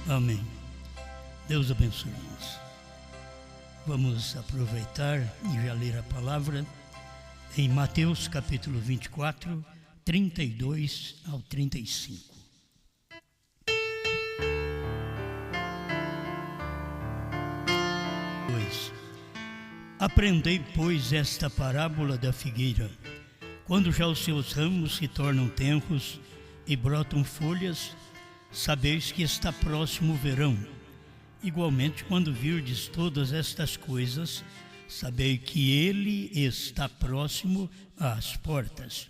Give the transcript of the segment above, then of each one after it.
Amém. Deus abençoe nós. Vamos aproveitar e já ler a palavra em Mateus capítulo 24, 32 ao 35. Aprendei, pois, esta parábola da figueira. Quando já os seus ramos se tornam tenros e brotam folhas, sabeis que está próximo o verão. Igualmente, quando virdes todas estas coisas, sabei que ele está próximo às portas.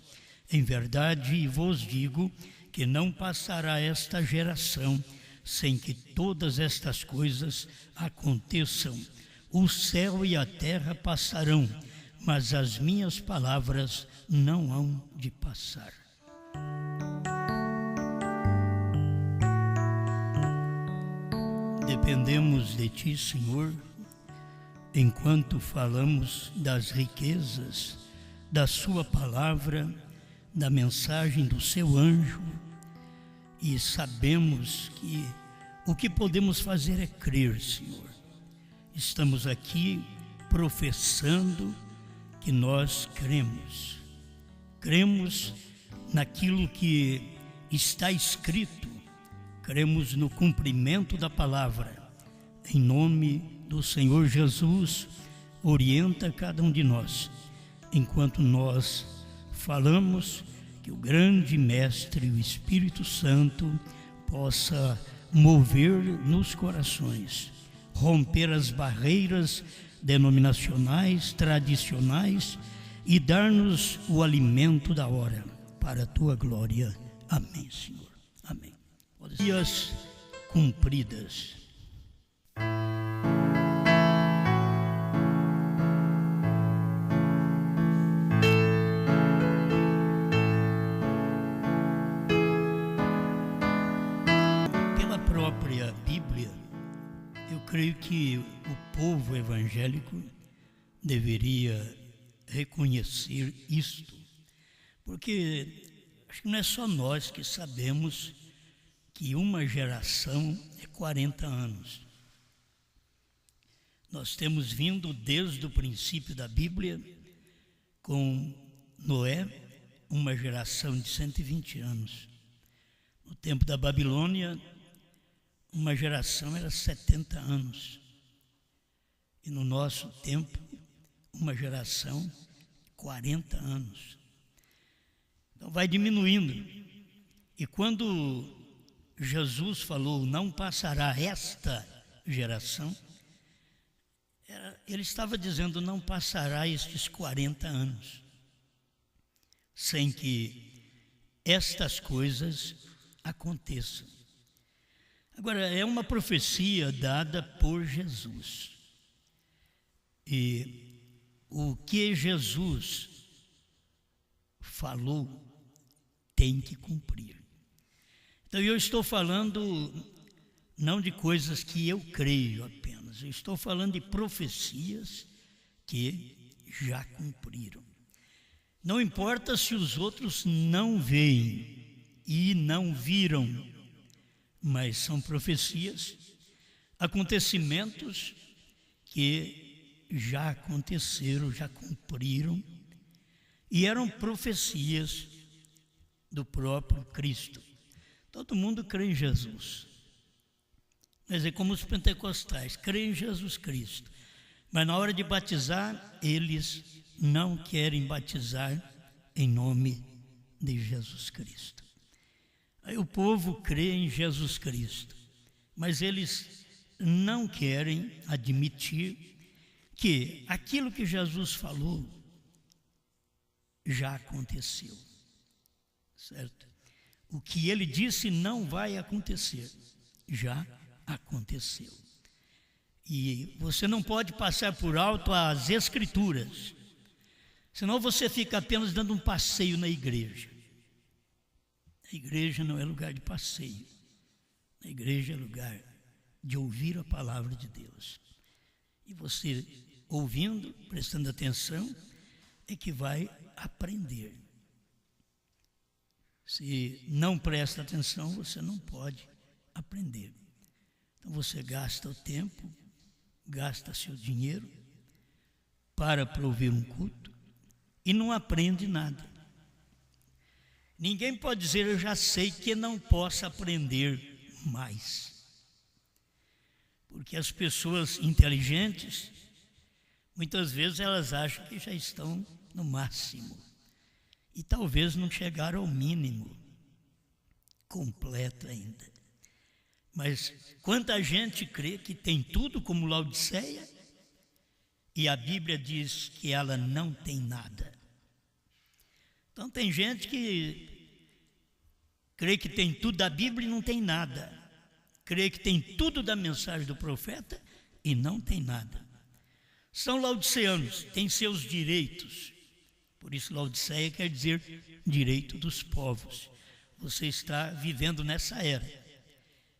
Em verdade vos digo que não passará esta geração sem que todas estas coisas aconteçam. O céu e a terra passarão, mas as minhas palavras não hão de passar. Dependemos de Ti, Senhor, enquanto falamos das riquezas da Sua palavra, da mensagem do Seu anjo, e sabemos que o que podemos fazer é crer, Senhor. Estamos aqui professando que nós cremos. Cremos naquilo que está escrito. Cremos no cumprimento da palavra. Em nome do Senhor Jesus, orienta cada um de nós. Enquanto nós falamos, que o grande Mestre, o Espírito Santo, possa mover nos corações, romper as barreiras denominacionais, tradicionais e dar-nos o alimento da hora, para a Tua glória. Amém, Senhor. Amém. Dias cumpridas. Pela própria Bíblia, eu creio que o povo evangélico deveria reconhecer isto, porque acho que não é só nós que sabemos que uma geração é 40 anos. Nós temos vindo desde o princípio da Bíblia com Noé, uma geração de 120 anos. No tempo da Babilônia, uma geração era 70 anos. E no nosso tempo, uma geração, 40 anos. Então vai diminuindo. E quando Jesus falou, não passará esta geração, ele estava dizendo, não passará estes 40 anos, sem que estas coisas aconteçam. Agora, é uma profecia dada por Jesus. E o que Jesus falou tem que cumprir. Então, eu estou falando não de coisas que eu creio apenas, eu estou falando de profecias que já cumpriram. Não importa se os outros não veem e não viram, mas são profecias, acontecimentos que já aconteceram, já cumpriram, e eram profecias do próprio Cristo. Todo mundo crê em Jesus, mas é como os pentecostais, creem em Jesus Cristo, mas na hora de batizar, eles não querem batizar em nome de Jesus Cristo. Aí o povo crê em Jesus Cristo, mas eles não querem admitir que aquilo que Jesus falou já aconteceu, certo? O que ele disse não vai acontecer, já aconteceu. E você não pode passar por alto as Escrituras, senão você fica apenas dando um passeio na igreja. A igreja não é lugar de passeio, a igreja é lugar de ouvir a palavra de Deus. E você, ouvindo, prestando atenção, é que vai aprender. Se não presta atenção, você não pode aprender. Então você gasta o tempo, gasta seu dinheiro para ouvir um culto e não aprende nada. Ninguém pode dizer, eu já sei, que não possa aprender mais. Porque as pessoas inteligentes, muitas vezes elas acham que já estão no máximo. E talvez não chegaram ao mínimo completo ainda. Mas quanta gente crê que tem tudo como Laodiceia, e a Bíblia diz que ela não tem nada. Então tem gente que crê que tem tudo da Bíblia e não tem nada. Crê que tem tudo da mensagem do profeta e não tem nada. São laodiceanos, têm seus direitos. Por isso Laodiceia quer dizer direito dos povos. Você está vivendo nessa era.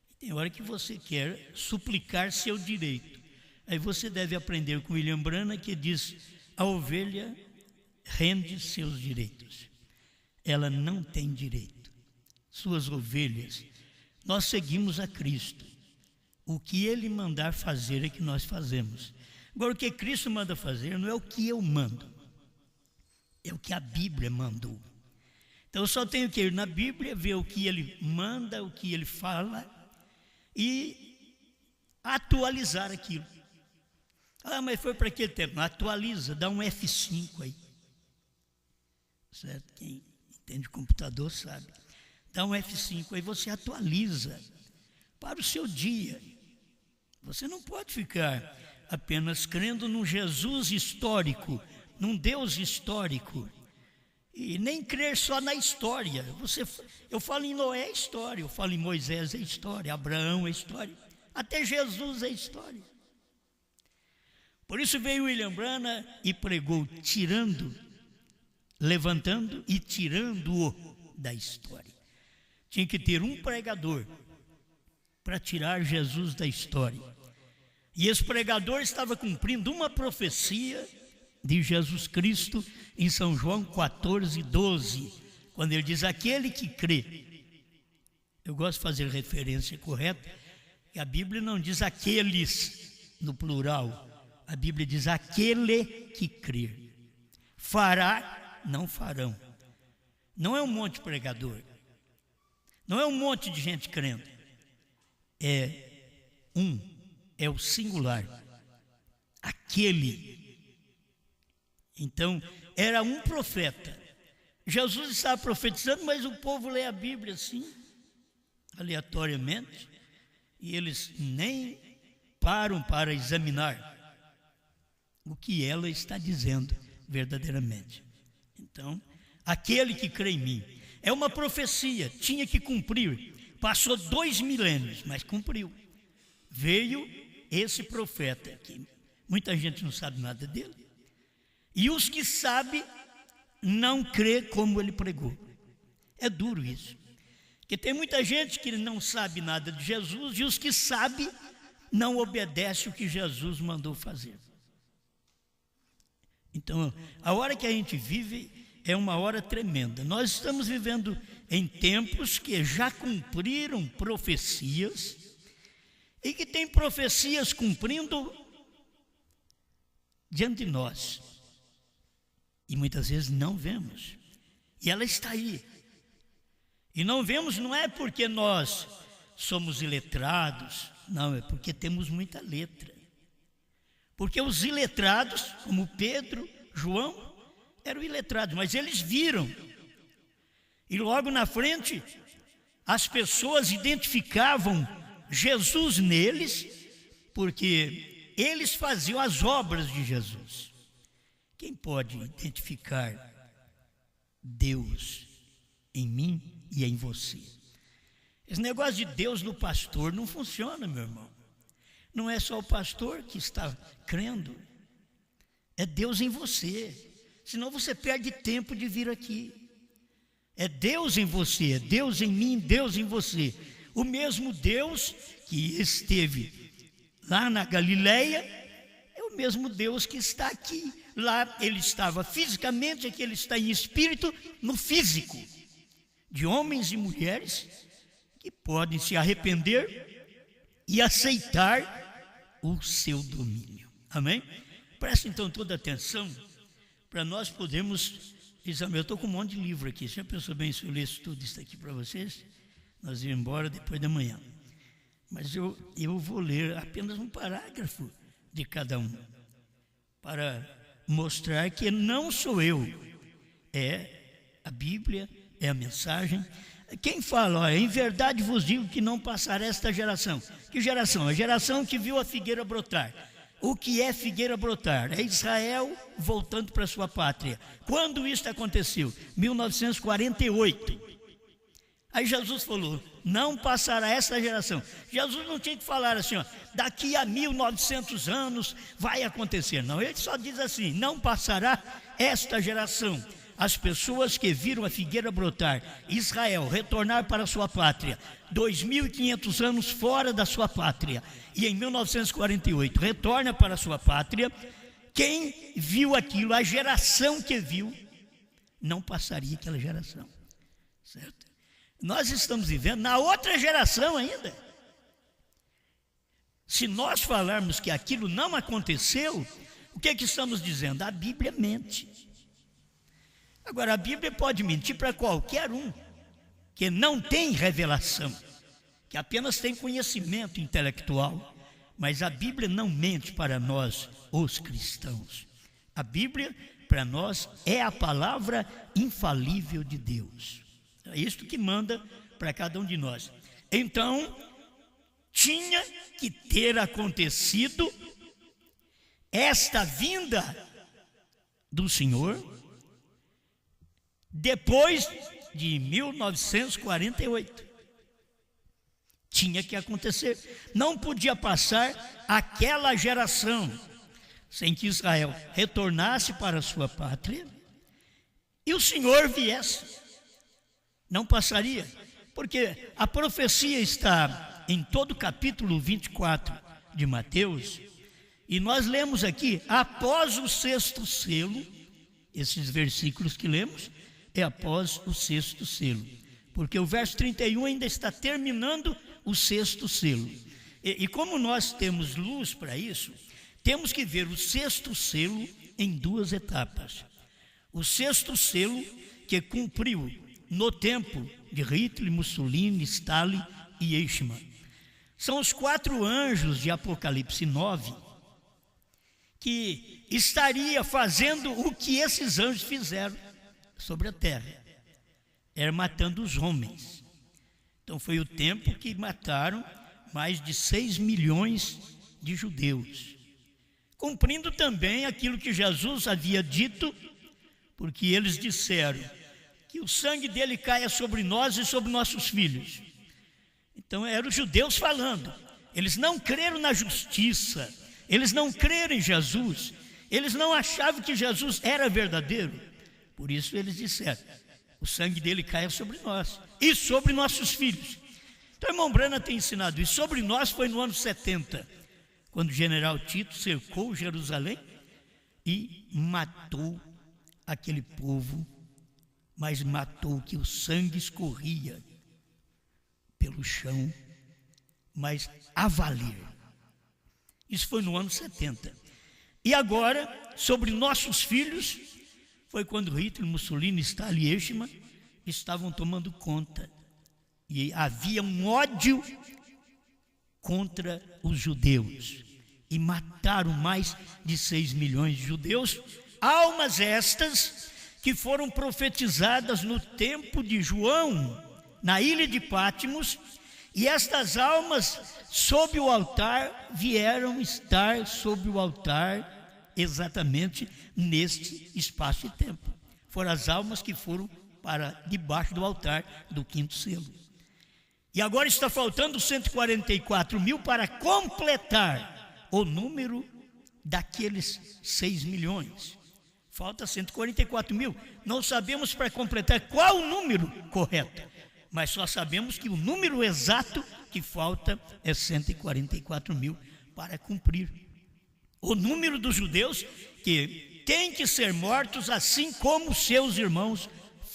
E tem hora que você quer suplicar seu direito. Aí você deve aprender com William Branham, que diz, a ovelha rende seus direitos. Ela não tem direito. Suas ovelhas, nós seguimos a Cristo. O que Ele mandar fazer é que nós fazemos. Agora, o que Cristo manda fazer não é o que eu mando, é o que a Bíblia mandou. Então eu só tenho que ir na Bíblia, ver o que Ele manda, o que Ele fala e atualizar aquilo. Ah, mas foi para aquele tempo. Atualiza, dá um F5 aí. Certo? Quem entende computador sabe. Dá um F5 aí, você atualiza para o seu dia. Você não pode ficar apenas crendo num Jesus histórico, num Deus histórico, e nem crer só na história. Eu falo em Noé é história, eu falo em Moisés é história, Abraão é história, até Jesus é história. Por isso veio William Branham e pregou levantando e tirando-o da história. Tinha que ter um pregador para tirar Jesus da história. E esse pregador estava cumprindo uma profecia de Jesus Cristo em São João 14:12, quando ele diz, aquele que crê. Eu gosto de fazer referência correta, que a Bíblia não diz aqueles no plural, a Bíblia diz aquele que crer. Fará, não farão. Não é um monte de pregador, não é um monte de gente crendo, é o singular, aquele. Então, era um profeta. Jesus estava profetizando, mas o povo lê a Bíblia assim, aleatoriamente, e eles nem param para examinar o que ela está dizendo verdadeiramente. Então, aquele que crê em mim, é uma profecia, tinha que cumprir. Passou 2 milênios, mas cumpriu. Veio esse profeta, que muita gente não sabe nada dele, e os que sabem não crê como ele pregou. É duro isso, porque tem muita gente que não sabe nada de Jesus, e os que sabem não obedecem o que Jesus mandou fazer. Então, a hora que a gente vive é uma hora tremenda. Nós estamos vivendo em tempos que já cumpriram profecias, e que tem profecias cumprindo diante de nós. E muitas vezes não vemos. E ela está aí. E não vemos não é porque nós somos iletrados, não, é porque temos muita letra. Porque os iletrados, como Pedro, João, eram iletrados, mas eles viram. E logo na frente, as pessoas identificavam Jesus neles, porque eles faziam as obras de Jesus. Quem pode identificar Deus em mim e em você? Esse negócio de Deus no pastor não funciona, meu irmão. Não é só o pastor que está crendo, é Deus em você. Senão você perde tempo de vir aqui. É Deus em você, é Deus em mim, Deus em você. O mesmo Deus que esteve lá na Galileia é o mesmo Deus que está aqui. Lá ele estava fisicamente, aqui ele está em espírito, no físico, de homens e mulheres que podem se arrepender e aceitar o seu domínio. Amém? Presta então toda atenção para nós podermos examinar. Eu estou com um monte de livro aqui. Já pensou bem se eu lesse tudo isso aqui para vocês? Nós vamos embora depois da manhã. Mas eu vou ler apenas um parágrafo de cada um, para mostrar que não sou eu, é a Bíblia, é a mensagem. Quem fala, olha, em verdade vos digo que não passará esta geração. Que geração? A geração que viu a figueira brotar. O que é figueira brotar? É Israel voltando para sua pátria. Quando isso aconteceu? 1948. Aí Jesus falou, não passará essa geração. Jesus não tinha que falar assim, ó, daqui a 1900 anos vai acontecer. Não, ele só diz assim, não passará esta geração. As pessoas que viram a figueira brotar, Israel retornar para sua pátria, 2.500 anos fora da sua pátria, e em 1948 retorna para sua pátria, quem viu aquilo, a geração que viu, não passaria aquela geração, certo? Nós estamos vivendo na outra geração ainda. Se nós falarmos que aquilo não aconteceu, o que é que estamos dizendo? A Bíblia mente. Agora, a Bíblia pode mentir para qualquer um que não tem revelação, que apenas tem conhecimento intelectual, mas a Bíblia não mente para nós, os cristãos. A Bíblia, para nós, é a palavra infalível de Deus. É isto que manda para cada um de nós. Então, tinha que ter acontecido esta vinda do Senhor depois de 1948. Tinha que acontecer. Não podia passar aquela geração sem que Israel retornasse para a sua pátria e o Senhor viesse. Não passaria, porque a profecia está em todo o capítulo 24 de Mateus, e nós lemos aqui, após o sexto selo, esses versículos que lemos, é após o sexto selo, porque o verso 31 ainda está terminando o sexto selo, e como nós temos luz para isso, temos que ver o sexto selo em duas etapas. O sexto selo que cumpriu no tempo de Hitler, Mussolini, Stalin e Eichmann. São os 4 anjos de Apocalipse 9 que estaria fazendo o que esses anjos fizeram sobre a terra, era matando os homens. Então foi o tempo que mataram mais de 6 milhões de judeus, cumprindo também aquilo que Jesus havia dito, porque eles disseram que o sangue dele caia sobre nós e sobre nossos filhos. Então eram os judeus falando, eles não creram na justiça, eles não creram em Jesus, eles não achavam que Jesus era verdadeiro, por isso eles disseram, o sangue dele caia sobre nós e sobre nossos filhos. Então o irmão Branham tem ensinado isso, sobre nós foi no ano 70, quando o general Tito cercou Jerusalém e matou aquele povo, mas matou que o sangue escorria pelo chão, mas a valer. Isso foi no ano 70. E agora, sobre nossos filhos, foi quando Hitler, Mussolini, Stalin e Eichmann estavam tomando conta. E havia um ódio contra os judeus. E mataram mais de 6 milhões de judeus, almas estas que foram profetizadas no tempo de João, na ilha de Patmos, e estas almas sob o altar vieram estar sob o altar exatamente neste espaço e tempo. Foram as almas que foram para debaixo do altar do 5º selo. E agora está faltando 144 mil para completar o número daqueles 6 milhões. Falta 144 mil. Não sabemos para completar qual o número correto, mas só sabemos que o número exato que falta é 144 mil para cumprir. O número dos judeus que têm que ser mortos assim como seus irmãos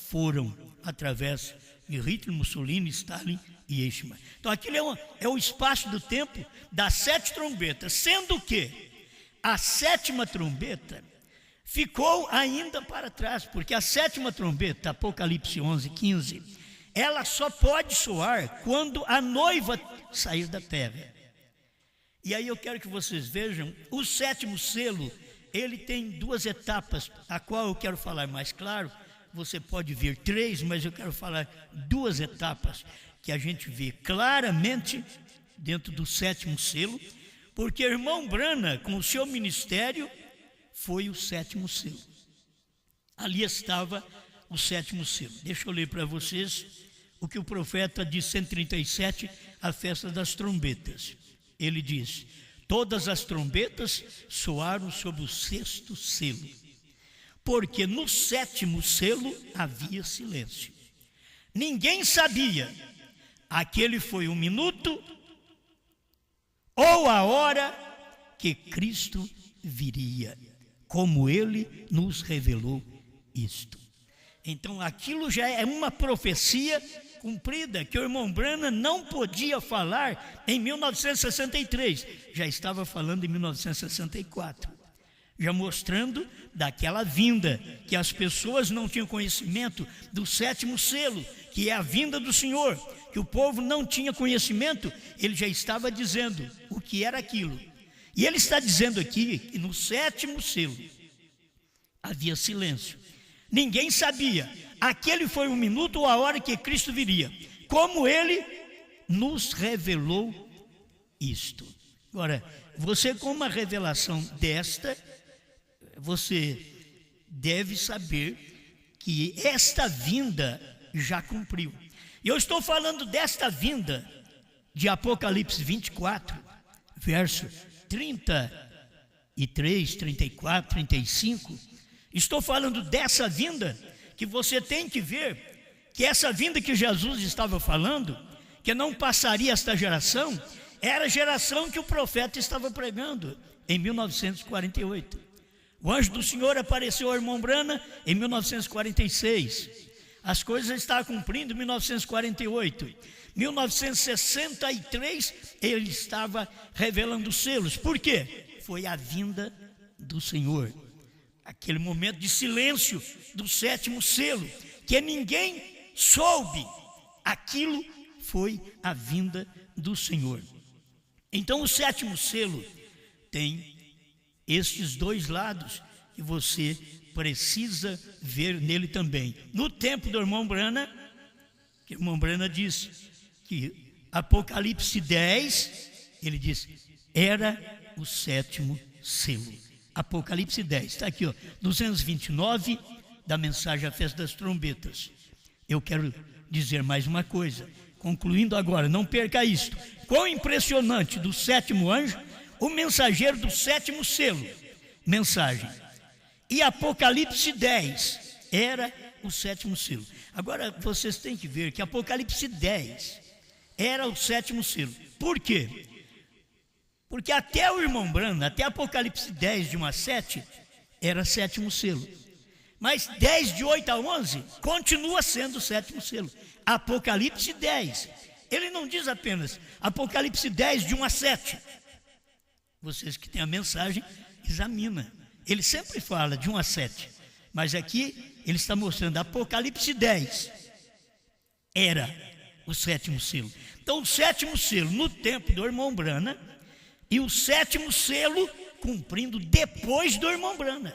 foram, através de Hitler, Mussolini, Stalin e Esma. Então aquilo é o espaço do tempo das 7 trombetas, sendo que a 7ª trombeta ficou ainda para trás, porque a 7ª trombeta, Apocalipse 11:15, ela só pode soar quando a noiva sair da terra. E aí eu quero que vocês vejam, o 7º selo, ele tem 2 etapas, a qual eu quero falar mais claro. Você pode ver 3, mas eu quero falar 2 etapas que a gente vê claramente dentro do 7º selo, porque irmão Branham, com o seu ministério, foi o 7º selo. Ali estava o 7º selo. Deixa eu ler para vocês o que o profeta diz, 137, a festa das trombetas. Ele diz: todas as trombetas soaram sob o 6º selo, porque no 7º selo havia silêncio. Ninguém sabia, aquele foi o minuto ou a hora que Cristo viria, como ele nos revelou isto. Então aquilo já é uma profecia cumprida, que o irmão Branham não podia falar em 1963, já estava falando em 1964, já mostrando daquela vinda, que as pessoas não tinham conhecimento do 7º selo, que é a vinda do Senhor, que o povo não tinha conhecimento. Ele já estava dizendo o que era aquilo, e ele está dizendo aqui que no 7º selo havia silêncio. Ninguém sabia, aquele foi o minuto ou a hora que Cristo viria, como ele nos revelou isto. Agora, você com uma revelação desta, você deve saber que esta vinda já cumpriu. E eu estou falando desta vinda de Apocalipse 24, verso 33, 34, 35. Estou falando dessa vinda que você tem que ver, que essa vinda que Jesus estava falando, que não passaria esta geração, era a geração que o profeta estava pregando em 1948. O anjo do Senhor apareceu ao irmão Branham em 1946. As coisas estavam cumprindo em 1948. 1963 ele estava revelando os selos. Por quê? Foi a vinda do Senhor. Aquele momento de silêncio do 7º selo, que ninguém soube, aquilo foi a vinda do Senhor. Então o 7º selo tem estes 2 lados que você precisa ver nele também. No tempo do irmão Branham, que o irmão Branham disse que Apocalipse 10, ele disse, era o 7º selo. Apocalipse 10, está aqui, 229 da mensagem à festa das trombetas. Eu quero dizer mais uma coisa, concluindo agora, não perca isto. Quão impressionante do 7º anjo, o mensageiro do 7º selo, mensagem. E Apocalipse 10 era o 7º selo. Agora vocês têm que ver que Apocalipse 10 era o 7º selo. Por quê? Porque até o irmão Branham, até Apocalipse 10, de 1 a 7, era 7º selo. Mas 10, de 8 a 11, continua sendo o 7º selo. Apocalipse 10, ele não diz apenas Apocalipse 10, de 1 a 7. Vocês que têm a mensagem, examina. Ele sempre fala de 1 a 7. Mas aqui ele está mostrando Apocalipse 10 era o 7º selo. Então o 7º selo no tempo do irmão Branham, e o 7º selo cumprindo depois do irmão Branham.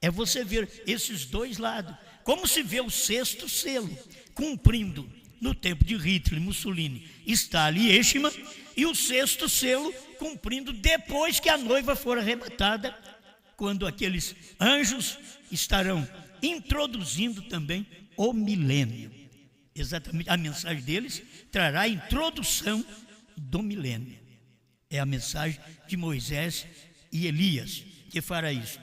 É você ver esses 2 lados. Como se vê o 6º selo cumprindo no tempo de Hitler, Mussolini, Stalin e Eichmann, e o 6º selo cumprindo depois que a noiva for arrebatada, quando aqueles anjos estarão introduzindo também o milênio. Exatamente, a mensagem deles trará a introdução do milênio. É a mensagem de Moisés e Elias que fará isso.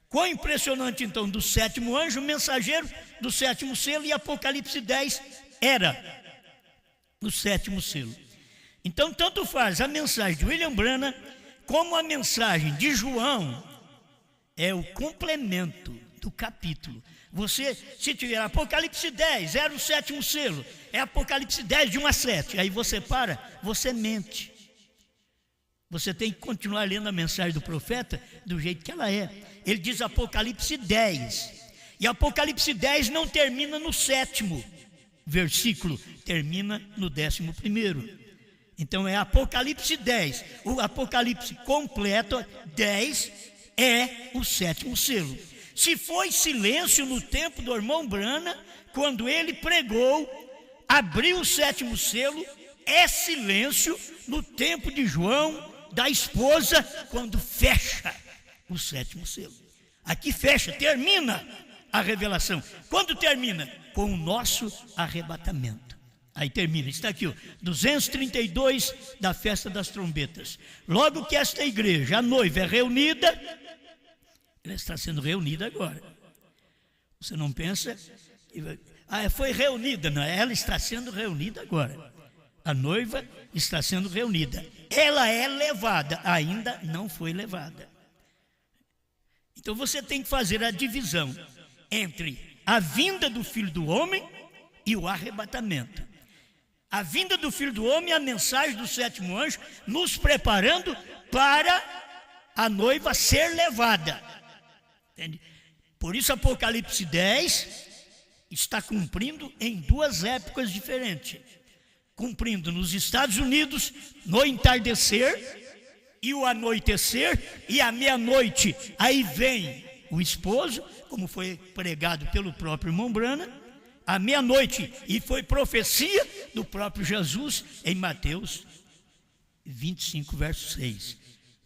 Quão impressionante então do 7º anjo, mensageiro do 7º selo, e Apocalipse 10 era o 7º selo. Então tanto faz a mensagem de William Branham como a mensagem de João, é o complemento do capítulo. Você, se tiver Apocalipse 10, era o 7º selo, é Apocalipse 10, de 1 a 7, aí você para, você mente. Você tem que continuar lendo a mensagem do profeta do jeito que ela é. Ele diz Apocalipse 10, e Apocalipse 10 não termina no 7º versículo, termina no 11º. Então é Apocalipse 10, o Apocalipse completo, 10, é o 7º selo. Se foi silêncio no tempo do irmão Branham, quando ele pregou, abriu o 7º selo, é silêncio no tempo de João, da esposa, quando fecha o 7º selo. Aqui fecha, termina a revelação. Quando termina? Com o nosso arrebatamento. Aí termina, está aqui, 232 da festa das trombetas. Logo que esta igreja, a noiva, é reunida, ela está sendo reunida agora. Você não pensa, foi reunida, não, ela está sendo reunida agora. A noiva está sendo reunida. Ela é levada, ainda não foi levada. Então você tem que fazer a divisão entre a vinda do Filho do Homem e o arrebatamento. A vinda do Filho do Homem é a mensagem do 7º anjo, nos preparando para a noiva ser levada. Entende? Por isso Apocalipse 10 está cumprindo em 2 épocas diferentes. Cumprindo nos Estados Unidos, no entardecer e o anoitecer, e à meia-noite, aí vem o esposo, como foi pregado pelo próprio irmão Branham, à meia-noite, e foi profecia do próprio Jesus em Mateus 25, verso 6.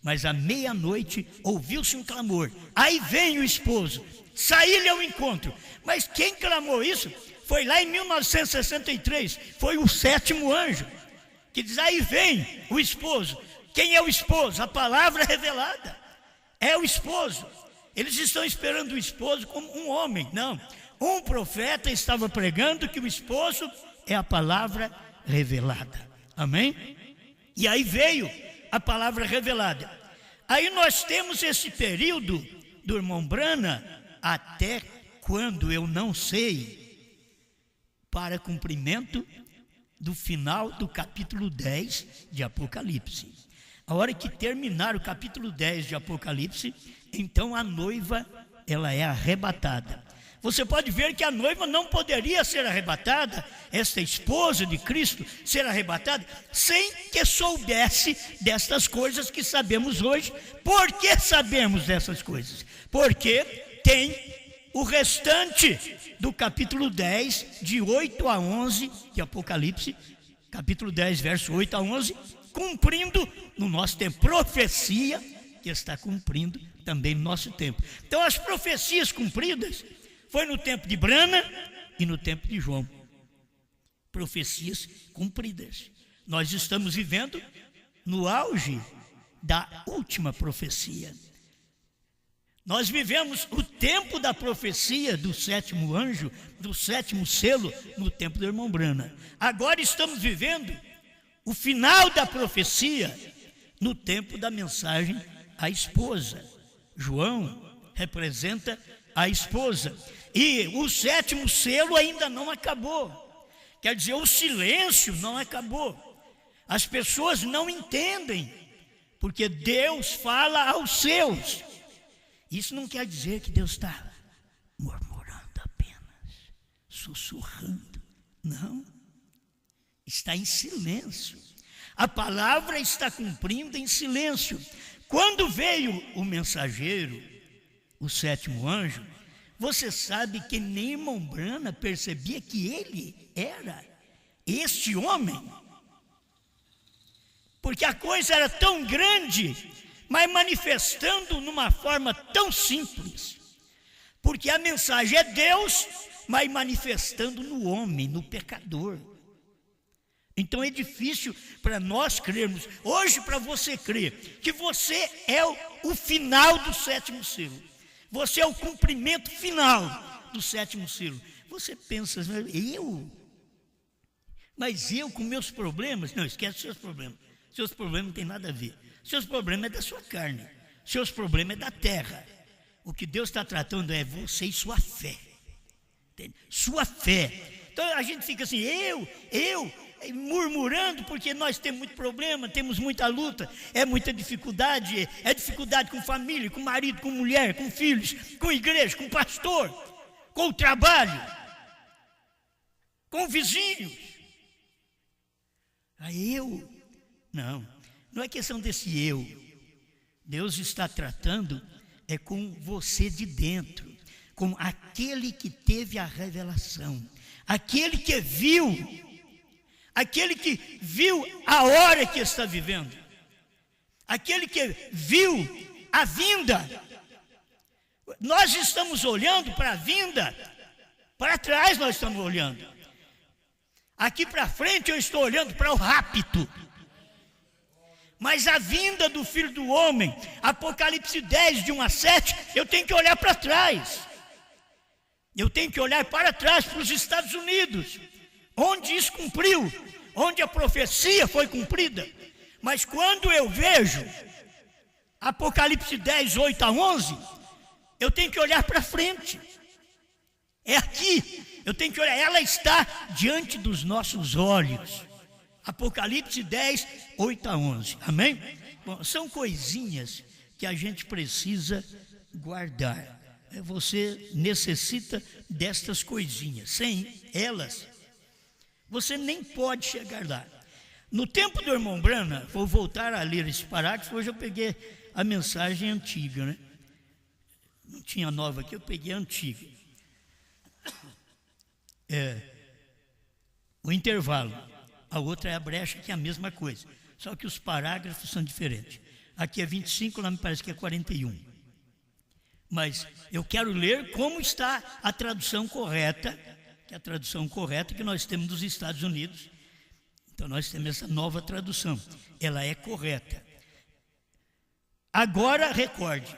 Mas à meia-noite ouviu-se um clamor, aí vem o esposo, saí-lhe ao encontro. Mas quem clamou isso? Foi lá em 1963, foi o 7º anjo, que diz, aí vem o esposo. Quem é o esposo? A palavra revelada, é o esposo. Eles estão esperando o esposo como um homem, não. Um profeta estava pregando que o esposo é a palavra revelada, amém? E aí veio a palavra revelada. Aí nós temos esse período do irmão Branham, até quando eu não sei, para cumprimento do final do capítulo 10 de Apocalipse. A hora que terminar o capítulo 10 de Apocalipse, então a noiva, ela é arrebatada. Você pode ver que a noiva não poderia ser arrebatada, esta esposa de Cristo ser arrebatada, sem que soubesse destas coisas que sabemos hoje. Por que sabemos dessas coisas? Porque tem o restante do capítulo 10, de 8 a 11 de Apocalipse, capítulo 10, verso 8 a 11, cumprindo no nosso tempo, profecia que está cumprindo também no nosso tempo. Então as profecias cumpridas foi no tempo de Branham e no tempo de João. Profecias cumpridas. Nós estamos vivendo no auge da última profecia. Nós vivemos o tempo da profecia do 7º anjo, do 7º selo, no tempo do irmão Branham. Agora estamos vivendo o final da profecia no tempo da mensagem à esposa. João representa a esposa. E o 7º selo ainda não acabou. Quer dizer, o silêncio não acabou. As pessoas não entendem, porque Deus fala aos seus. Isso não quer dizer que Deus está murmurando apenas, sussurrando. Não. Está em silêncio. A palavra está cumprindo em silêncio. Quando veio o mensageiro, o 7º anjo, você sabe que nem irmão Branham percebia que ele era este homem. Porque a coisa era tão grande, mas manifestando numa forma tão simples. Porque a mensagem é Deus, mas manifestando no homem, no pecador. Então é difícil para nós crermos. Hoje, para você crer que você é o final do 7º selo, você é o cumprimento final do 7º selo, você pensa, mas eu com meus problemas? Não, esquece os seus problemas. Seus problemas não tem nada a ver. Seus problemas é da sua carne. Seus problemas é da terra. O que Deus está tratando é você e sua fé. Entende? Sua fé. Então a gente fica assim, murmurando, porque nós temos muito problema, temos muita luta, é muita dificuldade, é dificuldade com família, com marido, com mulher, com filhos, com igreja, com pastor, com o trabalho, com vizinhos. Aí não é questão desse eu. Deus está tratando com você de dentro, com aquele que teve a revelação, aquele que viu a hora que está vivendo, aquele que viu a vinda. Nós estamos olhando para a vinda, para trás nós estamos olhando. Aqui para frente eu estou olhando para o rapto. Mas a vinda do Filho do Homem, Apocalipse 10, de 1 a 7, eu tenho que olhar para trás. Eu tenho que olhar para trás, para os Estados Unidos, onde isso cumpriu, onde a profecia foi cumprida. Mas quando eu vejo Apocalipse 10, 8 a 11, eu tenho que olhar para frente. É aqui, eu tenho que olhar, ela está diante dos nossos olhos. Apocalipse 10, 8 a 11, amém? Bom, são coisinhas que a gente precisa guardar. Você necessita destas coisinhas. Sem elas, você nem pode chegar lá. No tempo do irmão Brana, vou voltar a ler esse parágrafo. Hoje eu peguei a mensagem antiga, né? Não tinha nova aqui, eu peguei a antiga. O intervalo. A outra é a brecha, que é a mesma coisa. Só que os parágrafos são diferentes. Aqui é 25, lá me parece que é 41. Mas eu quero ler como está a tradução correta, que é a tradução correta que nós temos dos Estados Unidos. Então nós temos essa nova tradução. Ela é correta. Agora recorde,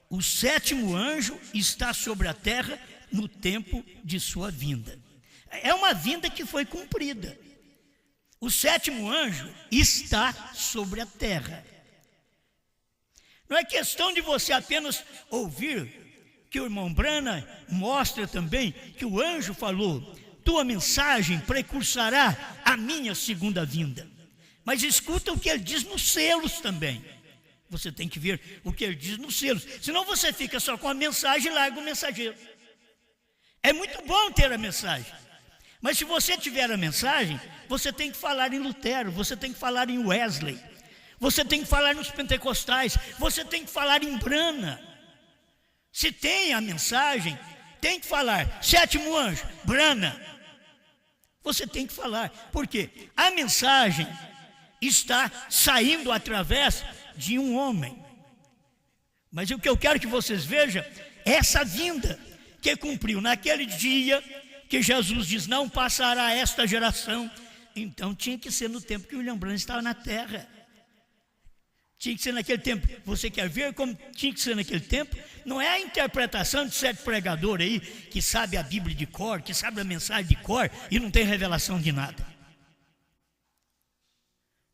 o sétimo anjo está sobre a terra no tempo de sua vinda. É uma vinda que foi cumprida. O sétimo anjo está sobre a terra. Não é questão de você apenas ouvir que o irmão Brana mostra também que o anjo falou: tua mensagem precursará a minha segunda vinda. Mas escuta o que ele diz nos selos também. Você tem que ver o que ele diz nos selos. Senão você fica só com a mensagem e larga o mensageiro. É muito bom ter a mensagem. Mas se você tiver a mensagem, você tem que falar em Lutero, você tem que falar em Wesley, você tem que falar nos pentecostais, você tem que falar em Brana. Se tem a mensagem, tem que falar. Sétimo anjo, Brana. Você tem que falar. Por quê? A mensagem está saindo através de um homem. Mas o que eu quero que vocês vejam é essa vinda que cumpriu naquele dia que Jesus diz: não passará esta geração. Então tinha que ser no tempo que William Branham estava na terra. Tinha que ser naquele tempo. Você quer ver como tinha que ser naquele tempo? Não é a interpretação de certo pregador aí que sabe a Bíblia de cor, que sabe a mensagem de cor e não tem revelação de nada.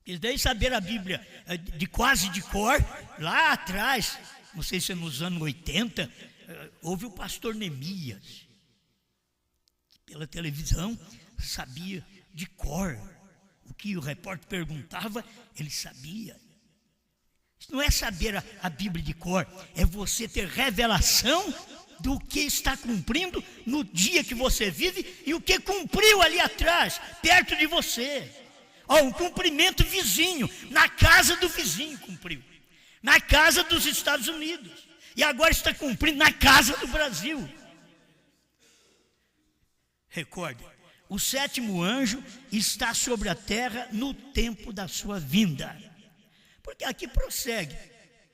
Eles devem saber a Bíblia de quase de cor. Lá atrás, não sei se é nos anos 80, houve o pastor Neemias, pela televisão, sabia de cor. O que o repórter perguntava, ele sabia. Isso não é saber a Bíblia de cor, é você ter revelação do que está cumprindo no dia que você vive e o que cumpriu ali atrás, perto de você. Um cumprimento vizinho, na casa do vizinho cumpriu, na casa dos Estados Unidos, e agora está cumprindo na casa do Brasil. Recorde, o sétimo anjo está sobre a terra no tempo da sua vinda. Porque aqui prossegue.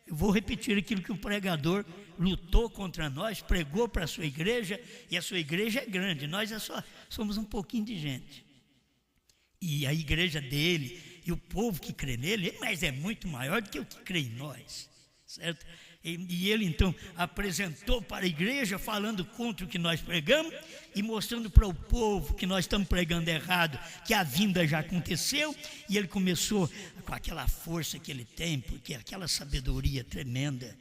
Eu vou repetir aquilo que o pregador lutou contra nós, pregou para a sua igreja, e a sua igreja é grande, nós somos um pouquinho de gente. E a igreja dele, e o povo que crê nele, mas é muito maior do que o que crê em nós, certo? E ele então apresentou para a igreja, falando contra o que nós pregamos e mostrando para o povo que nós estamos pregando errado, que a vinda já aconteceu. E ele começou com aquela força que ele tem, porque aquela sabedoria tremenda,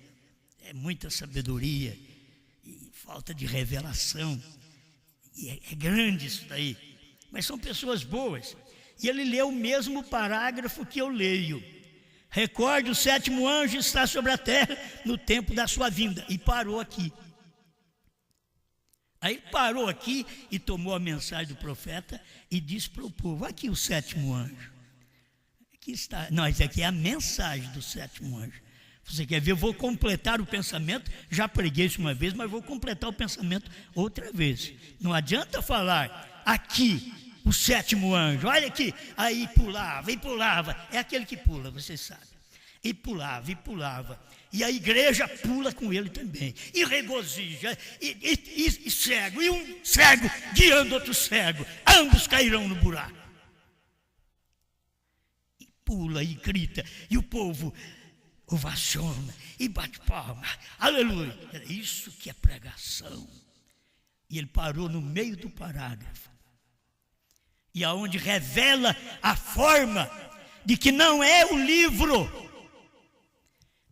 É muita sabedoria e falta de revelação. E é grande isso daí. Mas são pessoas boas. E ele leu o mesmo parágrafo que eu leio. Recorde, o 7º anjo está sobre a terra no tempo da sua vinda. E parou aqui. Aí parou aqui e tomou a mensagem do profeta e disse para o povo: aqui o 7º anjo. Aqui está. Não, isso aqui é a mensagem do 7º anjo. Você quer ver? Eu vou completar o pensamento. Já preguei isso uma vez, mas vou completar o pensamento outra vez. Não adianta falar aqui o 7º anjo, olha aqui. Aí pulava e pulava. É aquele que pula, você sabe. E pulava e pulava. E a igreja pula com ele também. E regozija. E cego. E um cego guiando outro cego. Ambos cairão no buraco. E pula e grita. E o povo ovaciona e bate palma. Aleluia. É isso que é pregação. E ele parou no meio do parágrafo. E aonde revela a forma de que não é o livro,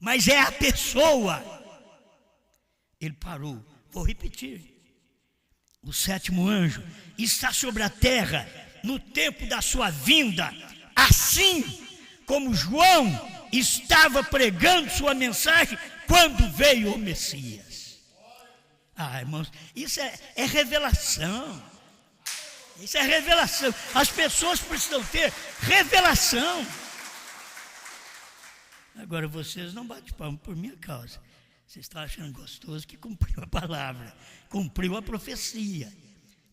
mas é a pessoa. Ele parou. Vou repetir. O 7º anjo está sobre a terra no tempo da sua vinda, assim como João estava pregando sua mensagem quando veio o Messias. Ah, irmãos, isso é revelação. Isso é revelação. As pessoas precisam ter revelação. Agora vocês não batem palma por minha causa. Vocês estão achando gostoso que cumpriu a palavra, cumpriu a profecia.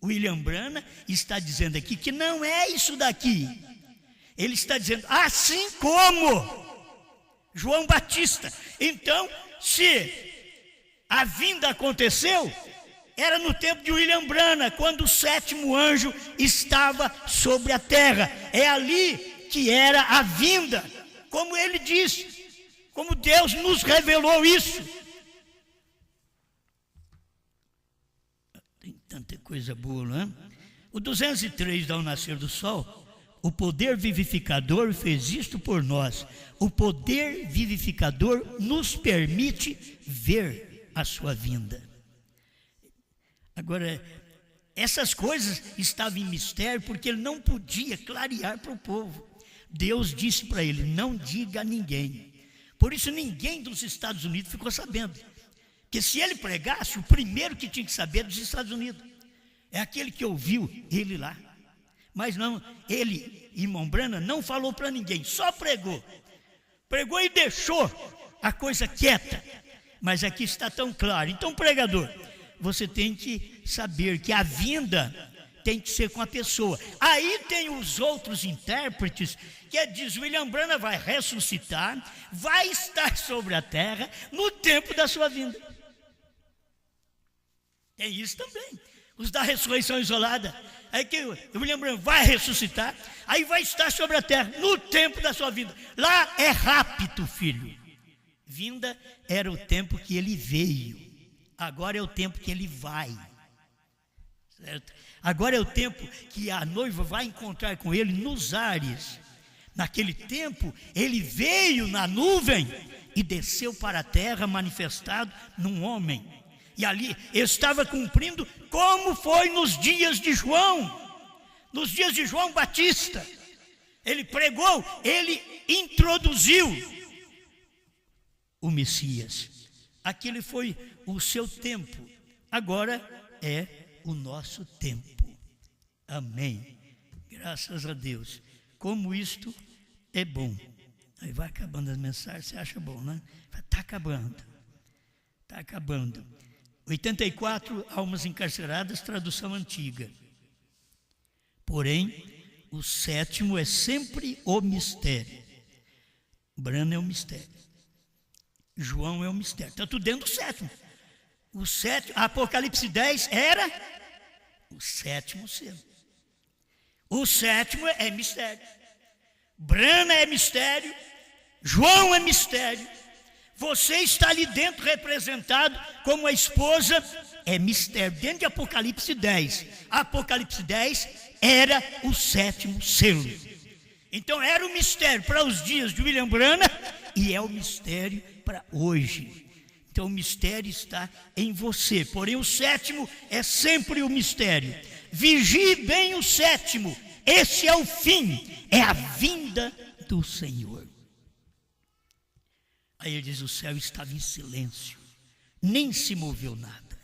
William Branham está dizendo aqui que não é isso daqui. Ele está dizendo assim como João Batista. Então, se a vinda aconteceu, era no tempo de William Branham, quando o 7º anjo estava sobre a terra. É ali que era a vinda, como ele disse, como Deus nos revelou isso. Tem tanta coisa boa, não é? O 203 dá o nascer do sol. O poder vivificador fez isto por nós. O poder vivificador nos permite ver a sua vinda. Agora, essas coisas estavam em mistério porque ele não podia clarear para o povo. Deus disse para ele: não diga a ninguém. Por isso ninguém dos Estados Unidos ficou sabendo. Porque se ele pregasse, o primeiro que tinha que saber dos Estados Unidos é aquele que ouviu ele lá. Mas não, ele, irmão Branham, não falou para ninguém, só pregou. Pregou e deixou a coisa quieta. Mas aqui está tão claro. Então, pregador, você tem que saber que a vinda tem que ser com a pessoa. Aí tem os outros intérpretes que diz: William Branham vai ressuscitar, vai estar sobre a terra no tempo da sua vinda. Tem isso também. Os da ressurreição isolada. Aí que o William Branham vai ressuscitar, aí vai estar sobre a terra no tempo da sua vinda. Lá é rápido, filho. Vinda era o tempo que ele veio. Agora é o tempo que ele vai. Certo? Agora é o tempo que a noiva vai encontrar com ele nos ares. Naquele tempo, ele veio na nuvem e desceu para a terra manifestado num homem. E ali estava cumprindo como foi nos dias de João. Nos dias de João Batista. Ele pregou, ele introduziu o Messias. Aquele foi o seu tempo. Agora é o nosso tempo. Amém. Graças a Deus. Como isto é bom. Aí vai acabando as mensagens, você acha bom, né? Está acabando. Está acabando. 84 almas encarceradas, tradução antiga. Porém, o 7º é sempre o mistério. Branham é o mistério. João é o mistério. Está tudo dentro do 7º. O 7º, Apocalipse 10 era o 7º selo. O 7º é mistério. Branham é mistério. João é mistério. Você está ali dentro representado como a esposa, é mistério. Dentro de Apocalipse 10. Apocalipse 10 era o 7º selo. Então era o mistério para os dias de William Branham e é o mistério para hoje. Então o mistério está em você. Porém o sétimo é sempre o mistério. Vigie bem o sétimo. Esse é o fim. É a vinda do Senhor. Aí ele diz, o céu estava em silêncio. Nem se moveu nada.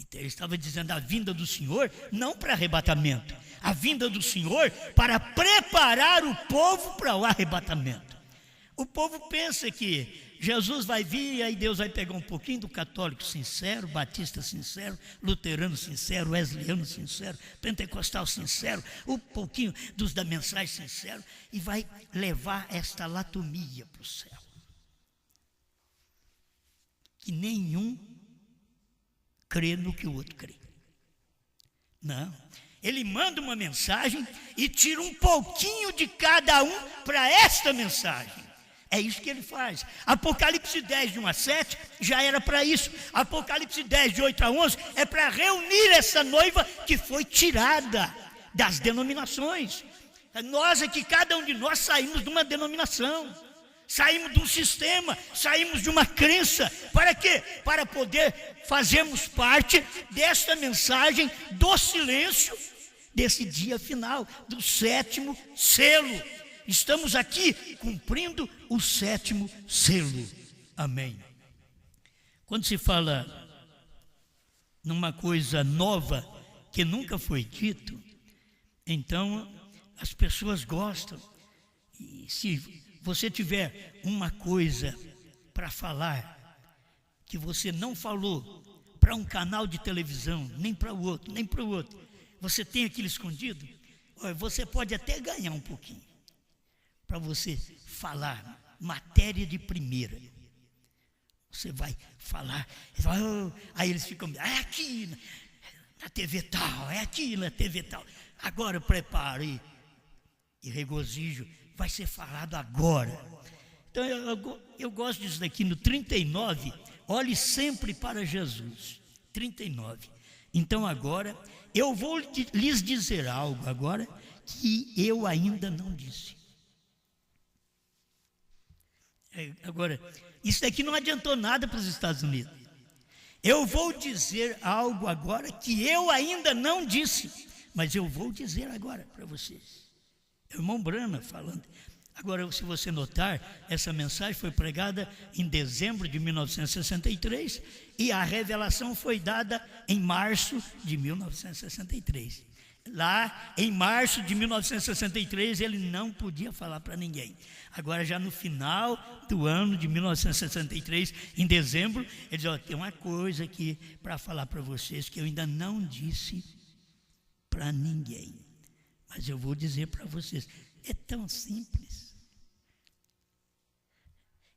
Então ele estava dizendo a vinda do Senhor, não para arrebatamento. A vinda do Senhor para preparar o povo para o arrebatamento. O povo pensa que Jesus vai vir e aí Deus vai pegar um pouquinho do católico sincero, batista sincero, luterano sincero, wesleyano sincero, pentecostal sincero, um pouquinho dos da mensagem sincero e vai levar esta latomia para o céu. Que nenhum crê no que o outro crê. Não. Ele manda uma mensagem e tira um pouquinho de cada um para esta mensagem. É isso que ele faz. Apocalipse 10, de 1 a 7, já era para isso. Apocalipse 10, de 8 a 11, é para reunir essa noiva que foi tirada das denominações. Nós aqui, cada um de nós saímos de uma denominação. Saímos de um sistema, saímos de uma crença. Para quê? Para poder fazermos parte desta mensagem do silêncio, desse dia final, do sétimo selo. Estamos aqui cumprindo o sétimo selo. Amém. Quando se fala numa coisa nova que nunca foi dito, então as pessoas gostam. E se você tiver uma coisa para falar que você não falou para um canal de televisão, nem para o outro, nem para o outro, você tem aquilo escondido, você pode até ganhar um pouquinho para você falar matéria de primeira. Você vai falar, aí eles ficam, é aqui na TV tal, é aqui na TV tal. Agora prepare e regozijo, vai ser falado agora. Então eu gosto disso daqui no 39, olhe sempre para Jesus. 39. Então agora eu vou lhes dizer algo agora que eu ainda não disse. Agora, isso daqui não adiantou nada para os Estados Unidos. Eu vou dizer algo agora que eu ainda não disse, mas eu vou dizer agora para vocês. É o irmão Brana falando. Agora, se você notar, essa mensagem foi pregada em dezembro de 1963 e a revelação foi dada em março de 1963. Lá em março de 1963 ele não podia falar para ninguém. Agora já no final do ano de 1963, em dezembro, ele diz, tem uma coisa aqui para falar para vocês que eu ainda não disse para ninguém, mas eu vou dizer para vocês. É tão simples.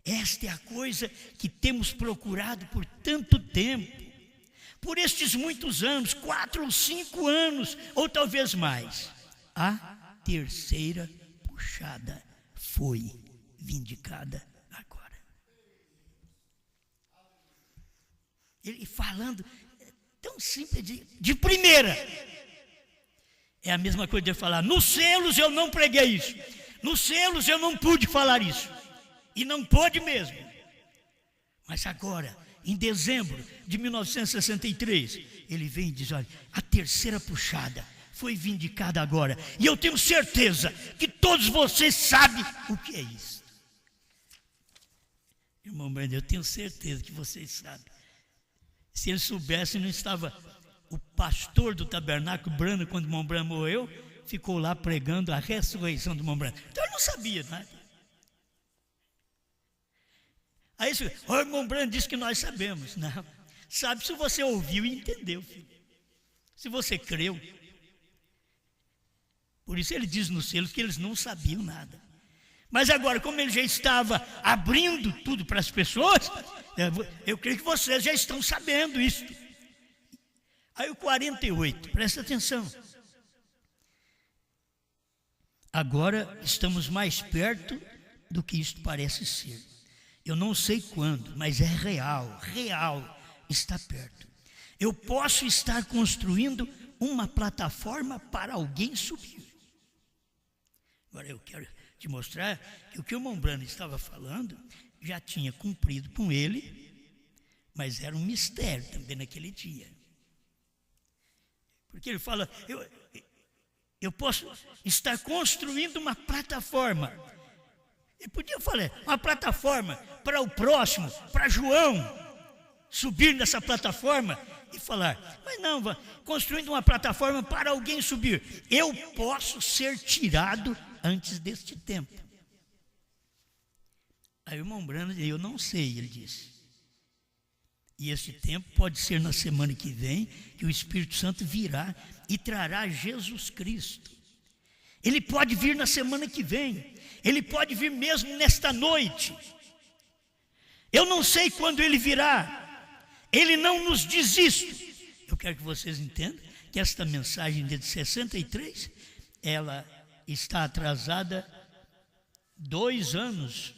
Esta é a coisa que temos procurado por tanto tempo. Por estes muitos anos, 4 ou 5 anos, ou talvez mais. A terceira puxada foi vindicada agora. Ele falando tão simples, de primeira. É a mesma coisa de falar, nos selos eu não preguei isso. Nos selos eu não pude falar isso. E não pôde mesmo. Mas agora, em dezembro de 1963, ele vem e diz, olha, a terceira puxada foi vindicada agora. E eu tenho certeza que todos vocês sabem o que é isso. Irmão Brando, eu tenho certeza que vocês sabem. Se eles soubessem, não estava o pastor do tabernáculo Brando, quando o irmão Brando morreu, ficou lá pregando a ressurreição do irmão Brando. Então ele não sabia nada. Aí o irmão Brando disse que nós sabemos. Não, sabe se você ouviu e entendeu, filho. Se você creu. Por isso ele diz nos selos que eles não sabiam nada. Mas agora, como ele já estava abrindo tudo para as pessoas, eu creio que vocês já estão sabendo isso. Aí o 48, presta atenção. Agora estamos mais perto do que isto parece ser. Eu não sei quando, mas é real, está perto. Eu posso estar construindo uma plataforma para alguém subir. Agora eu quero te mostrar que o que o irmão Brando estava falando já tinha cumprido com ele Mas era um mistério também naquele dia. Porque ele fala, eu posso estar construindo uma plataforma. Ele podia falar, uma plataforma para o próximo, para João, subir nessa plataforma e falar, mas não, construindo uma plataforma para alguém subir. Eu posso ser tirado antes deste tempo. Aí o irmão Branham, eu não sei, ele disse. E esse tempo pode ser na semana que vem, que o Espírito Santo virá e trará Jesus Cristo. Ele pode vir na semana que vem, ele pode vir mesmo nesta noite. Eu não sei quando ele virá, ele não nos diz isso. Eu quero que vocês entendam que esta mensagem de 63, ela está atrasada 2 anos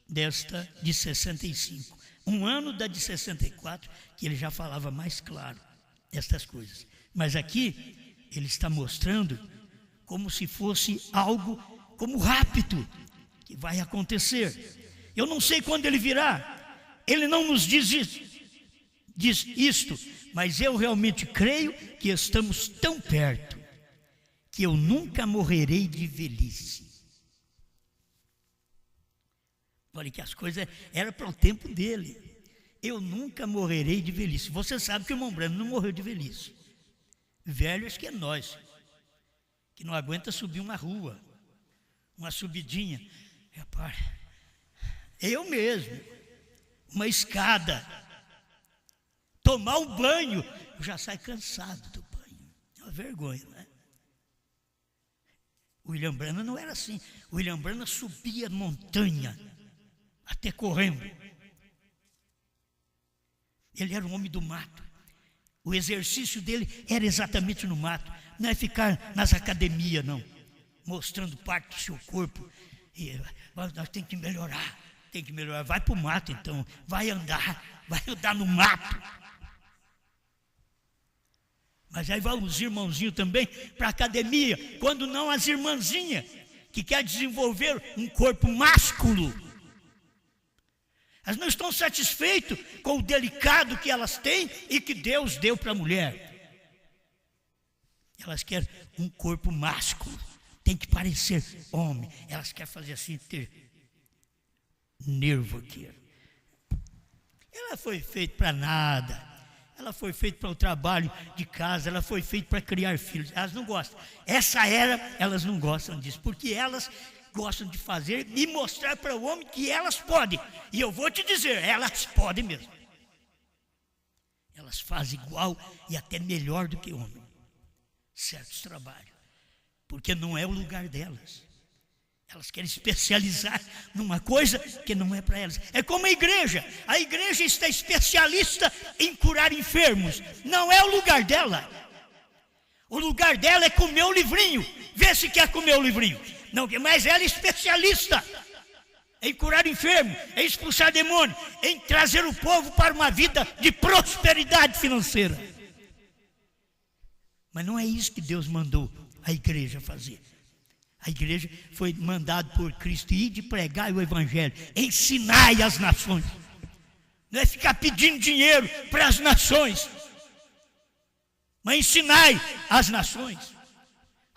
desta de 65. 1 ano da de 64, que ele já falava mais claro estas coisas. Mas aqui ele está mostrando como se fosse algo como rápido que vai acontecer. Eu não sei quando ele virá. Ele não nos diz isto, mas eu realmente creio que estamos tão perto que eu nunca morrerei de velhice. Olha que as coisas eram para o tempo dele. Eu nunca morrerei de velhice. Você sabe que o irmão Branham não morreu de velhice. Velho acho que é nós, que não aguenta subir uma rua, uma subidinha. Rapaz, eu mesmo, uma escada, tomar um banho, eu já saio cansado do banho. É uma vergonha, né? O William Branham não era assim. O William Branham subia montanha, até correndo. Ele era um homem do mato. O exercício dele era exatamente no mato. Não é ficar nas academias, não, mostrando parte do seu corpo. E nós temos que melhorar, Vai para o mato então, vai andar no mato. Mas aí vão os irmãozinhos também para a academia, quando não as irmãzinhas, que quer desenvolver um corpo másculo. Elas não estão satisfeitas com o delicado que elas têm e que Deus deu para a mulher. Elas querem um corpo másculo, tem que parecer homem. Elas querem fazer assim, ter nervo aqui. Ela foi feita para nada. Ela foi feita para o trabalho de casa, ela foi feita para criar filhos. Elas não gostam. Essa era, elas não gostam disso, porque elas gostam de fazer e mostrar para o homem que elas podem. E eu vou te dizer, elas podem mesmo. Elas fazem igual e até melhor do que o homem. Certos trabalhos. Porque não é o lugar delas. Elas querem especializar numa coisa que não é para elas. É como a igreja. A igreja está especialista em curar enfermos. Não é o lugar dela. O lugar dela é comer o livrinho. Vê se quer comer o livrinho. Não, mas ela é especialista em curar enfermo, em expulsar demônio, em trazer o povo para uma vida de prosperidade financeira. Mas não é isso que Deus mandou a igreja fazer. A igreja foi mandada por Cristo ir de pregar o evangelho, ensinai as nações. Não é ficar pedindo dinheiro para as nações, mas ensinai as nações.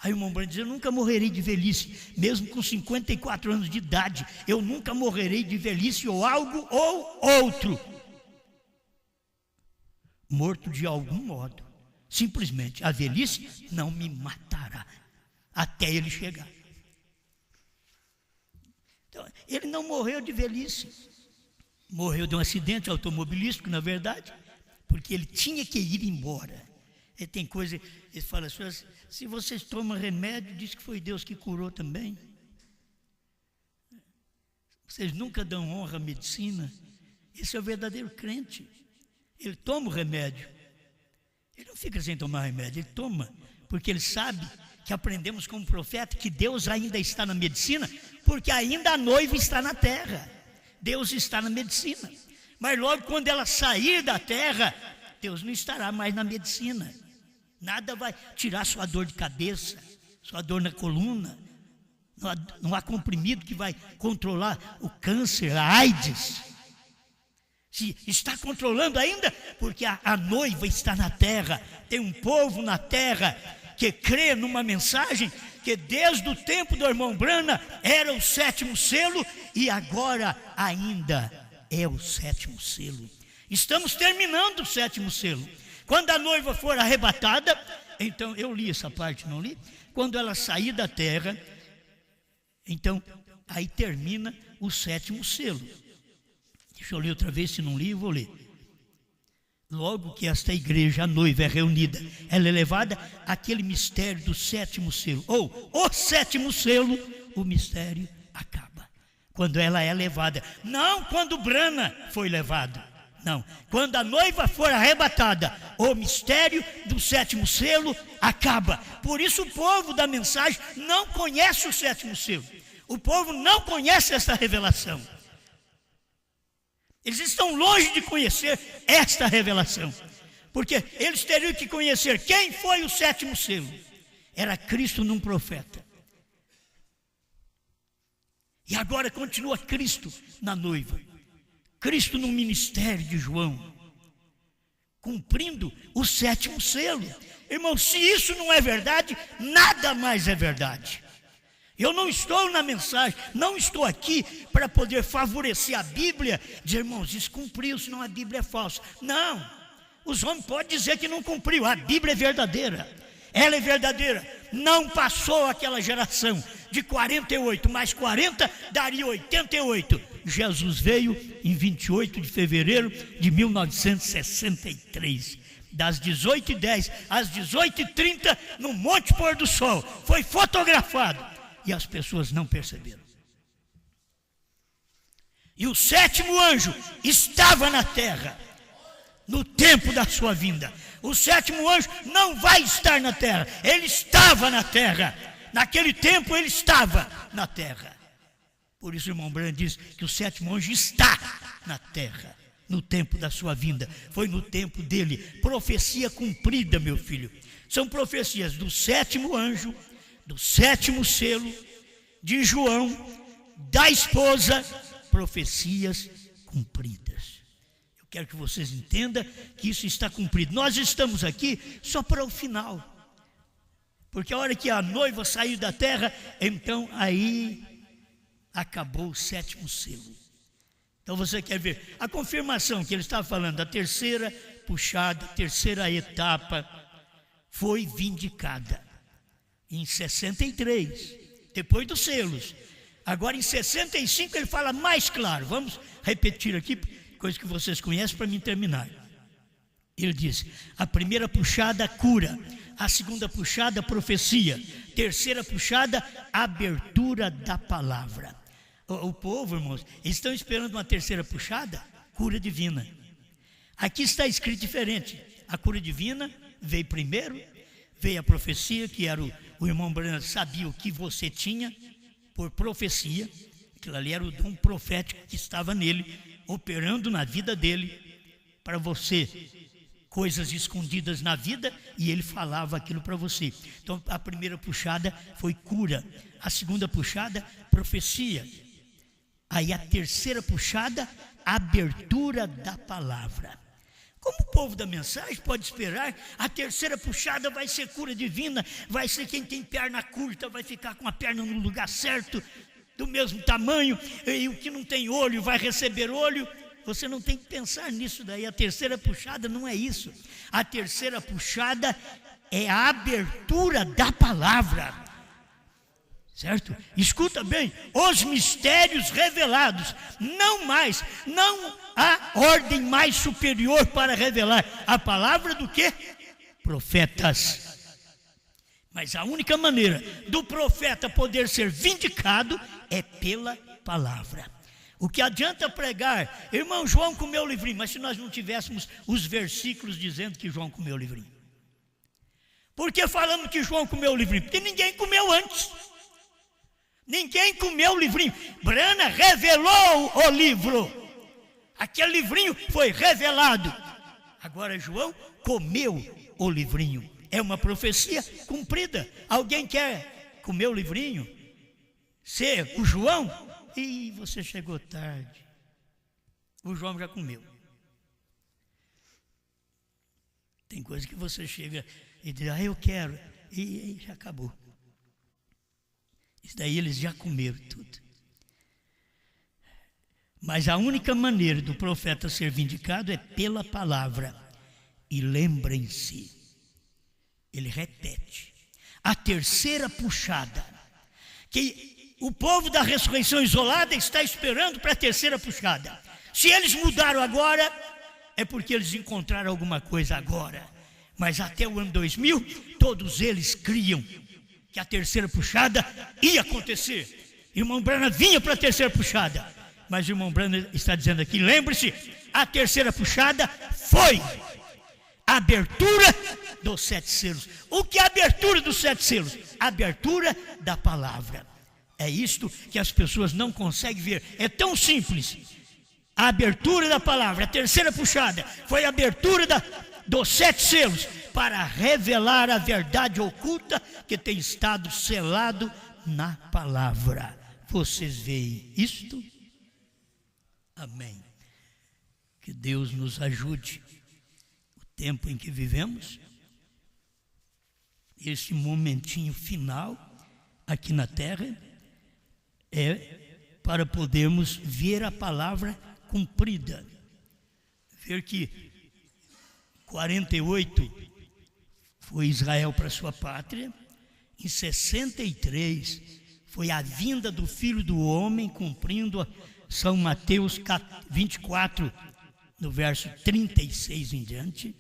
Aí o irmão Branham diz, eu nunca morrerei de velhice, mesmo com 54 anos de idade, eu nunca morrerei de velhice ou algo ou outro. Morto de algum modo, simplesmente, a velhice não me matará, até ele chegar. Então, ele não morreu de velhice, morreu de um acidente automobilístico, na verdade, porque ele tinha que ir embora. E tem coisa, ele fala assim, se vocês tomam remédio, diz que foi Deus que curou também. Vocês nunca dão honra à medicina. Esse é o verdadeiro crente. Ele toma o remédio. Ele não fica sem tomar remédio, ele toma, porque ele sabe que aprendemos como profeta que Deus ainda está na medicina, porque ainda a noiva está na terra. Deus está na medicina. Mas logo quando ela sair da terra, Deus não estará mais na medicina. Nada vai tirar sua dor de cabeça, sua dor na coluna. Não há comprimido que vai controlar o câncer, a AIDS. Se está controlando ainda, porque a noiva está na terra, tem um povo na terra que crê numa mensagem que desde o tempo do irmão Brana era o 7º selo e agora ainda é o 7º selo. Estamos terminando o 7º selo. Quando a noiva for arrebatada, então, eu li essa parte, não li? Quando ela sair da terra, então, aí termina o 7º selo. Deixa eu ler outra vez, se não li, eu vou ler. Logo que esta igreja, a noiva, é reunida, ela é levada àquele mistério do 7º selo, ou o 7º selo, o mistério acaba. Quando ela é levada, não quando Brana foi levado, não. Quando a noiva for arrebatada, o mistério do 7º selo acaba. Por isso o povo da mensagem não conhece o 7º selo. O povo não conhece essa revelação. Eles estão longe de conhecer esta revelação, porque eles teriam que conhecer quem foi o 7º selo. Era Cristo num profeta. E agora continua Cristo na noiva, Cristo no ministério de João, cumprindo o 7º selo. Irmão, se isso não é verdade, nada mais é verdade. Eu não estou na mensagem, não estou aqui para poder favorecer a Bíblia, dizer, irmãos, isso cumpriu, senão a Bíblia é falsa. Não, os homens podem dizer que não cumpriu, a Bíblia é verdadeira, ela é verdadeira. Não passou aquela geração de 48, mais 40 daria 88. Jesus veio em 28 de fevereiro de 1963. Das 18h10 às 18h30, no Monte Pôr do Sol, foi fotografado. E as pessoas não perceberam. E o 7º anjo estava na terra no tempo da sua vinda. O 7º anjo não vai estar na terra, ele estava na terra. Naquele tempo ele estava na terra. Por isso o irmão Brana diz que o 7º anjo está na terra no tempo da sua vinda. Foi no tempo dele. Profecia cumprida, meu filho. São profecias do 7º anjo, do 7º selo, de João, da esposa, profecias cumpridas. Eu quero que vocês entendam que isso está cumprido. Nós estamos aqui só para o final, porque a hora que a noiva saiu da terra, então aí acabou o 7º selo. Então você quer ver a confirmação que ele estava falando, a terceira puxada, a terceira etapa foi vindicada em 63, depois dos selos. Agora em 65 ele fala mais claro. Vamos repetir aqui, coisa que vocês conhecem para mim terminar. Ele diz, a primeira puxada, cura. A segunda puxada, profecia. Terceira puxada, abertura da palavra. O povo, irmãos, eles estão esperando uma terceira puxada, cura divina. Aqui está escrito diferente. A cura divina veio primeiro, veio a profecia, que era o irmão Brana sabia o que você tinha por profecia. Aquilo ali era o dom profético que estava nele, operando na vida dele, para você, coisas escondidas na vida, e ele falava aquilo para você. Então a primeira puxada foi cura, a segunda puxada, profecia. Aí a terceira puxada, abertura da palavra. Como o povo da mensagem pode esperar, a terceira puxada vai ser cura divina, vai ser quem tem perna curta, vai ficar com a perna no lugar certo, do mesmo tamanho, e o que não tem olho vai receber olho. Você não tem que pensar nisso daí, a terceira puxada não é isso. A terceira puxada é a abertura da palavra, certo? Escuta bem, os mistérios revelados, não há ordem mais superior para revelar a palavra do que profetas. Mas a única maneira do profeta poder ser vindicado é pela palavra. O que adianta pregar, irmão, João comeu o livrinho, mas se nós não tivéssemos os versículos dizendo que João comeu o livrinho. Por que falando que João comeu o livrinho? Porque ninguém comeu antes. Ninguém comeu o livrinho. Brana revelou o livro. Aquele livrinho foi revelado. Agora João comeu o livrinho. É uma profecia cumprida. Alguém quer comer o livrinho? Ser o João? Ih, você chegou tarde. O João já comeu. Tem coisa que você chega e diz, eu quero, e já acabou. Isso daí eles já comeram tudo. Mas a única maneira do profeta ser vindicado é pela palavra. E lembrem-se, ele repete, a terceira puxada, que o povo da ressurreição isolada está esperando para a terceira puxada. Se eles mudaram agora, é porque eles encontraram alguma coisa agora. Mas até o ano 2000, todos eles criam que a terceira puxada ia acontecer. Irmão Branham vinha para a terceira puxada. Mas o irmão Branham está dizendo aqui, lembre-se, a terceira puxada foi a abertura dos 7 selos. O que é a abertura dos 7 selos? A abertura da palavra. É isto que as pessoas não conseguem ver. É tão simples. A abertura da palavra, a terceira puxada, foi a abertura dos 7 selos para revelar a verdade oculta que tem estado selado na palavra. Vocês veem isto? Amém. Que Deus nos ajude. O tempo em que vivemos, esse momentinho final aqui na terra, é para podermos ver a palavra cumprida. Ver que 48 foi Israel para sua pátria, em 63 foi a vinda do Filho do Homem, cumprindo São Mateus 24, no verso 36 em diante.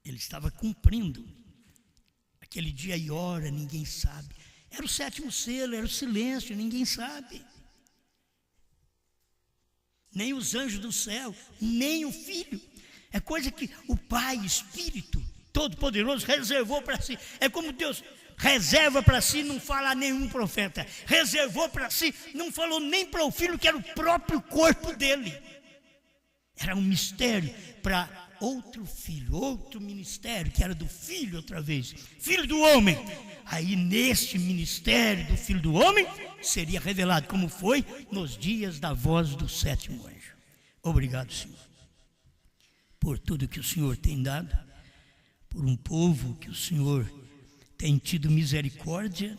Ele estava cumprindo. Aquele dia e hora, ninguém sabe. Era o 7º selo, era o silêncio, ninguém sabe. Nem os anjos do céu, nem o Filho. É coisa que o Pai, Espírito Todo-Poderoso, reservou para si. É como Deus reserva para si, não fala a nenhum profeta. Reservou para si, não falou nem para o Filho, que era o próprio corpo dele. Era um mistério para outro filho, outro ministério, que era do Filho outra vez. Filho do homem. Aí neste ministério do Filho do homem, seria revelado como foi nos dias da voz do 7º anjo. Obrigado, Senhor, por tudo que o Senhor tem dado, por um povo que o Senhor tem tido misericórdia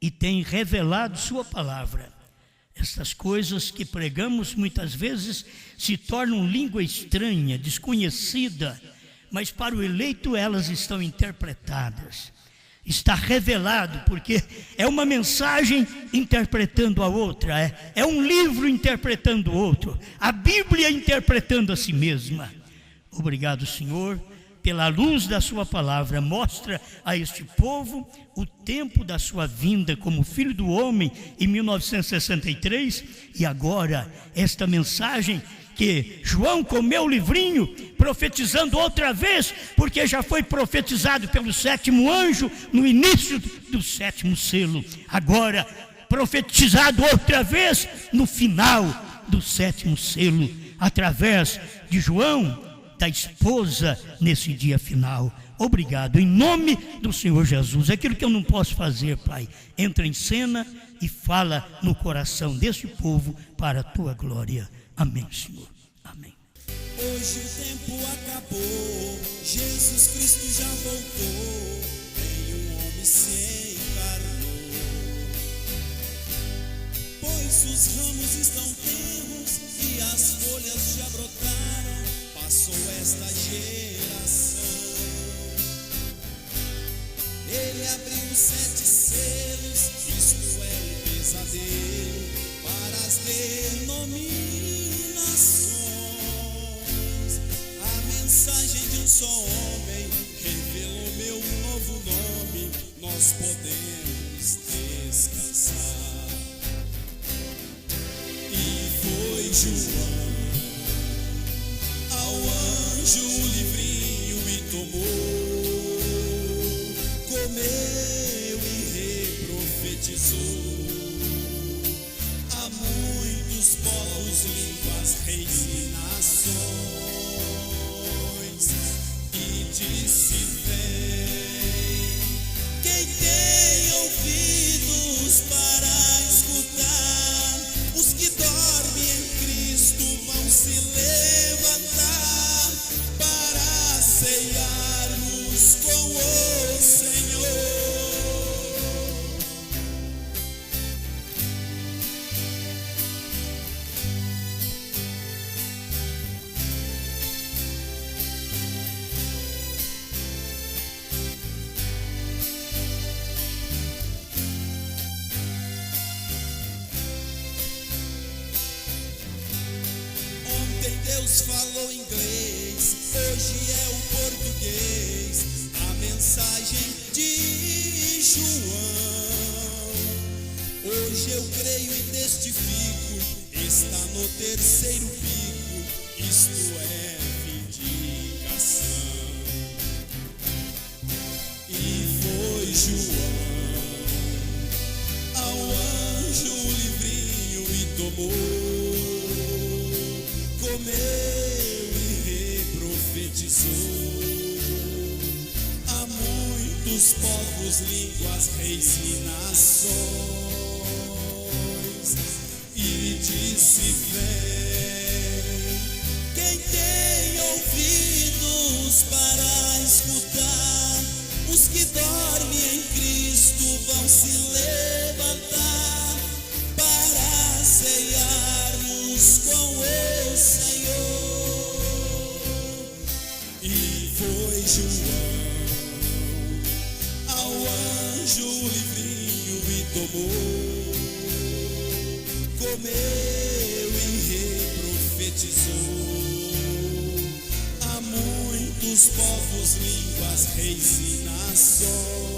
e tem revelado sua palavra. Estas coisas que pregamos muitas vezes se tornam língua estranha, desconhecida, mas para o eleito elas estão interpretadas. Está revelado, porque é uma mensagem interpretando a outra, é um livro interpretando o outro, a Bíblia interpretando a si mesma. Obrigado, Senhor, pela luz da sua palavra. Mostra a este povo o tempo da sua vinda como Filho do Homem em 1963, e agora esta mensagem que João comeu o livrinho, profetizando outra vez, porque já foi profetizado pelo 7º anjo no início do 7º selo, agora profetizado outra vez no final do 7º selo, através de João, da esposa, nesse dia final. Obrigado, em nome do Senhor Jesus. Aquilo que eu não posso fazer, Pai, entra em cena e fala no coração deste povo para a tua glória. Amém, Senhor. Amém. Hoje o tempo acabou, Jesus Cristo já voltou, nenhum homem se encarnou. Pois os ramos estão tenros e as folhas já brotaram, passou esta geração. Ele abriu 7 selos, isto é um pesadelo para as denominações. A mensagem de um só homem revelou meu novo nome, nós podemos descansar. E foi João ao anjo o livrinho e tomou, comeu e reprofetizou a muitos povos, línguas, reis e nações, e disse: vem, quem tem ouvidos para escutar, os que dormem em Cristo vão se levantar para ceiar Ontem Deus falou inglês, hoje é o português, a mensagem de João. Hoje eu creio e testifico, está no terceiro pico, isto é vindicação. E foi João ao anjo o livrinho e tomou, comeu e reprofetizou a muitos povos, línguas, reis e nações. E disse: vem, quem tem ouvidos para escutar, os que dormem em Cristo vão se levantar para ceiarmos com o Senhor. E foi João ao anjo o livrinho e tomou, comeu e reprofetizou a muitos povos, línguas, reis e nações.